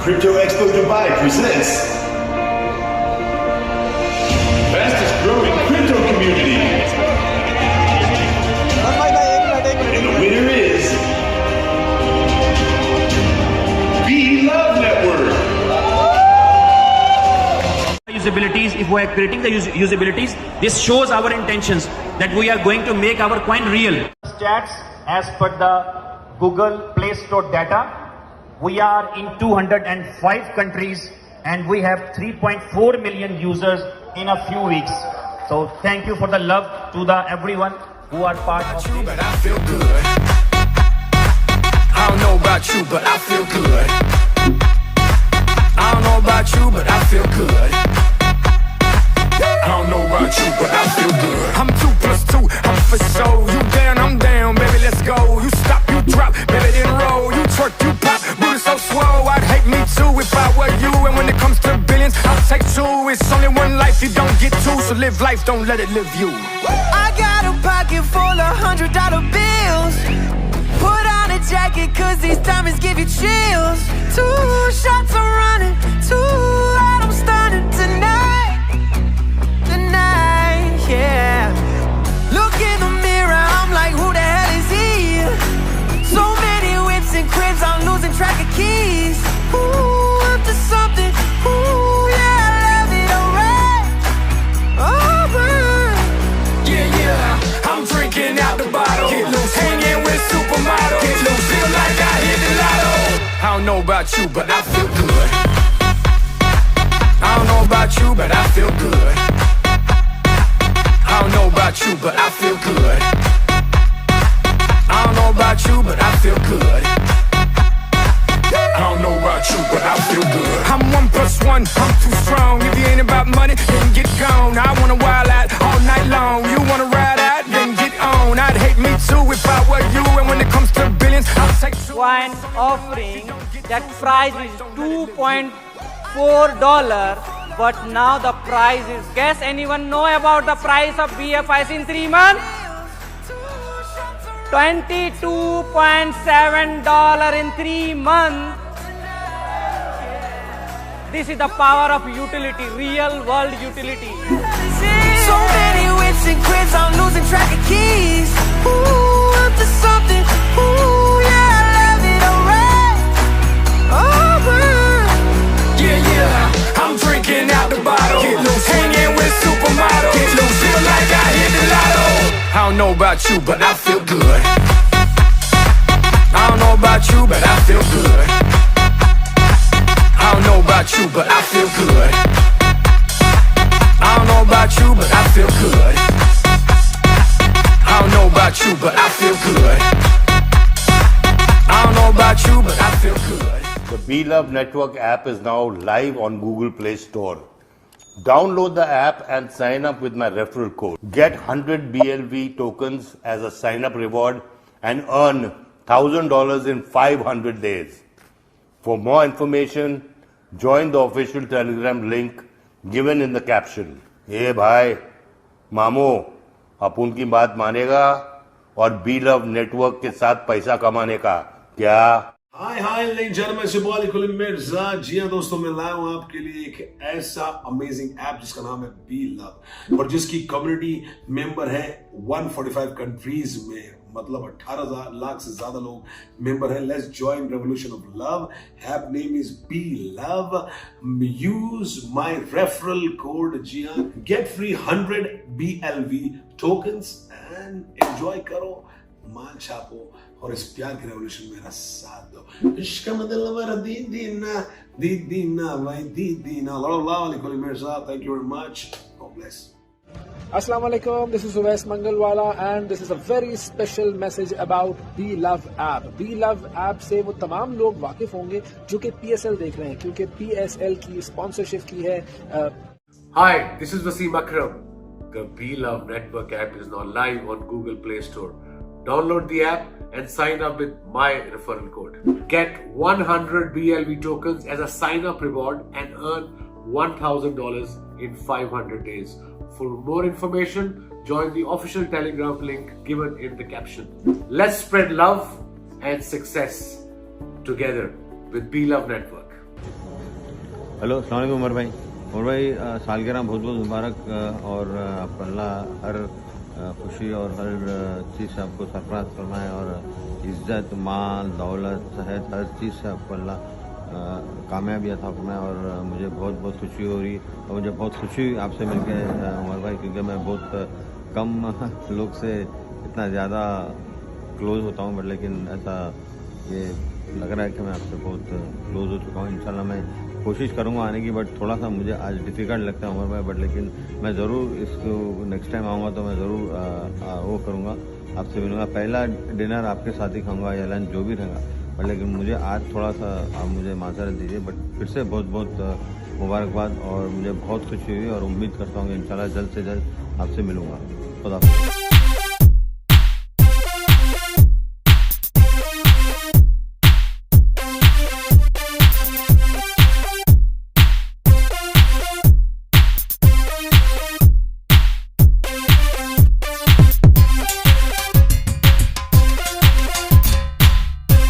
Crypto Expo Dubai presents fastest growing crypto community. And the winner is Blove Network. Usabilities, if we are creating the usabilities, this shows our intentions that we are going to make our coin real. Stats as per the Google Play Store data, we are in 205 countries and we have 3.4 million users in a few weeks. So thank you for the love to the everyone who are part of you, this. but I feel good. I don't know about you, but I feel good. I don't know about you, but I feel good. I don't know about you, but I feel good. I'm 2+2, I'm for sure. You down, I'm down, baby, let's go. You stop, you drop, baby, then roll. You twerk, you pop, booty so swole. I'd hate me too if I were you. And when it comes to billions, I'll take two. It's only one life, you don't get two. So live life, don't let it live you. I got a pocket full of $100 bills. Put on a jacket, cause these diamonds give you chills. 2 shots I'm running, 2 out I'm stunning tonight. Tonight, yeah. Look in the mirror, I'm like, who the hell is he? So many whips and cribs, I'm losing track of keys. Ooh, up to something, ooh, yeah, I love it, alright. Alright. Yeah, yeah, I'm drinking out the bottle. Get loose, hanging with supermodels. Get loose, feel like I hit the lotto. I don't know about you, but I feel good. I don't know about you, but I feel good. I don't know about you, but I feel good. I don't know about you, but I feel good. I don't know about you, but I feel good. I'm 1+1, I'm too strong. If you ain't about money, then get gone. I wanna wild out all night long. You wanna ride out, then get on. I'd hate me too if I were you. And when it comes to billions, I'll take two. Coin offering, that price is $2.4, but now the price is, guess anyone know about the price of BFIs in 3 months? $22.7 in 3 months. This is the power of utility, real world utility. So many whips and cribs, I'm losing track of keys. Ooh, up to something, ooh, yeah, I love it, alright. Alright. Yeah, yeah, I'm drinking out the bottle. Get loose, hanging with supermodels. Get loose, feel like I hit the lotto. I don't know about you, but I feel good. I don't know about you, but I feel good. I don't know about you, but I feel good. I don't know about you, but I feel good. I don't know about you, but I feel good. I don't know about you, but I feel good. The Blove Network app is now live on Google Play Store. Download the app and sign up with my referral code. Get 100 BLV tokens as a sign-up reward and earn $1,000 in 500 days. For more information, join the official Telegram link given in the caption. Hey भाई, मामू, अपन की बात मानेगा और Blove Network के साथ पैसा कमाने का क्या? हाय ladies and gentlemen, 𝐶𝐤𝐫𝐾 जी हाँ दोस्तों, मैं लाया हूँ आपके लिए एक ऐसा अमेजिंग ऐप जिसका नाम है Blove और जिसकी कम्युनिटी मेंबर है 145 कंट्रीज में, मतलब 18 लाख से ज्यादा लोग मेंबर हैं. Let's join revolution of love. App name is Blove. Use my referral code, जी हाँ, get free 100 BLV tokens and enjoy करो, माल छापो और इस प्यार के रेवोल्यूशन में मेरा साथ दो. इश्क मतलब दीदीना भाई दीदीना. Thank you very much. God bless. Assalamu alaikum, this is 𝐂𝐨𝐴𝐶 मंगलवाला and this is a very special message about Blove app. Blove app से वो तमाम लोग वाकिफ होंगे जो कि PSL देख रहे हैं, क्योंकि PSL की स्पॉन्सरशिप की है. Hi, this is Wasim Akram. The Blove Network app is now live on Google Play Store. Download the app and sign up with my referral code. Get 100 BLV tokens as a sign-up reward and earn $1,000 in 500 days. For more information, join the official Telegram link given in the caption. Let's spread love and success together with Blove Network. Hello, अस्सलाम वालेकुम उमर भाई, सालगिरह बहुत बहुत मुबारक और आपको अल्लाह हर खुशी और हर चीज़ से आपको सरफराज फरमाए और इज़्ज़त, माल, दौलत, सेहत, हर चीज़ से आपको अल्लाह कामयाबी अता फरमाए। और मुझे बहुत बहुत खुशी हो रही और मुझे बहुत खुशी हुई आपसे मिलके उमर भाई, क्योंकि मैं बहुत कम लोग से इतना ज़्यादा क्लोज़ होता हूँ, बट लेकिन ऐसा ये लग रहा है कि मैं आपसे बहुत क्लोज़ हो चुका हूँ। इंशाल्लाह मैं कोशिश करूँगा आने की, बट थोड़ा सा मुझे आज डिफ़िकल्ट लगता है उमर भाई, बट लेकिन मैं ज़रूर इसको नेक्स्ट टाइम आऊँगा तो मैं ज़रूर वो करूँगा, आपसे मिलूँगा। पहला डिनर आपके साथ ही खाऊँगा या लंच जो भी रहेगा, बट लेकिन मुझे आज थोड़ा सा आप मुझे माज़रत दीजिए। बट फिर से बहुत बहुत मुबारकबाद और मुझे बहुत खुशी हुई और उम्मीद करता हूँ कि इंशाल्लाह जल्द से जल्द आपसे मिलूँगा। खुदा हाफ़िज़।